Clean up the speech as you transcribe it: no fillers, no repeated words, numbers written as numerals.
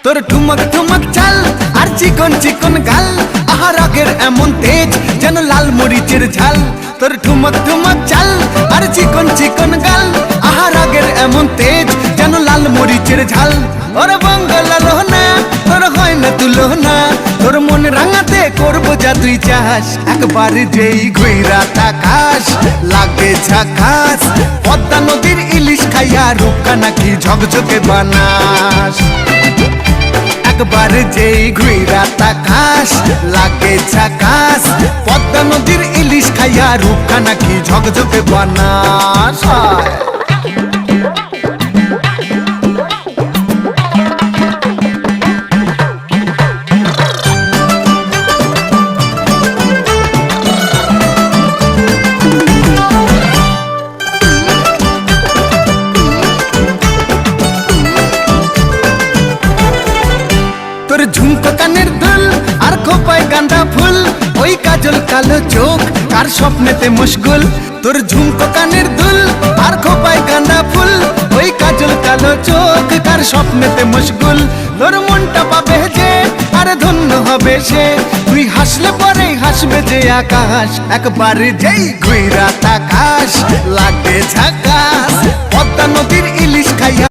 তোর ঠুমক ঠুমক চাল আর চিকন চিকন গাল, আহা রাগের এমন তেজ যেন লাল মরিচের ঝাল। তোর ঠুমক ঠুমক চাল আর চিকন চিকন গাল, আহা রাগের এমন তেজ যেন লাল মরিচের ঝাল। ওরে বাঙ্গালা লোহনা তোর হয় না তুলনা, তোর মন রাঙাতে করবো যা তুই চাস। একবার যেই ঘুইরা তাকাস লাগে ঝাকাস, পদ্মা নদীর ইলিশ খাইয়া রূপকা নাকি ঝকঝকে বানাস। একবার যেই ঘুইরা তাকাস লাগে ঝাকাস, পদ্মা নদীর ইলিশ খাইয়া রূপকা নাকি ঝকঝকে বানাস। তোর ঝুমকো কানের দুল আর খোপায় গাঁদা ফুল, ওই কাজল কালো চোখ কার স্বপ্নেতে মশগুল। তোর ঝুমকো কানের দুল আর খোপায় গাঁদা ফুল, ওই কাজল কালো চোখ কার স্বপ্নেতে মশগুল। তোর মনটা পাবে যে আর ধন্য হবে সে, তুই হাসলে পরেই হাসবে যে আকাশ। একবার যেই ঘুইরা তাকাস লাগে ঝাকাস, পদ্মা নদীর ইলিশ খাইয়া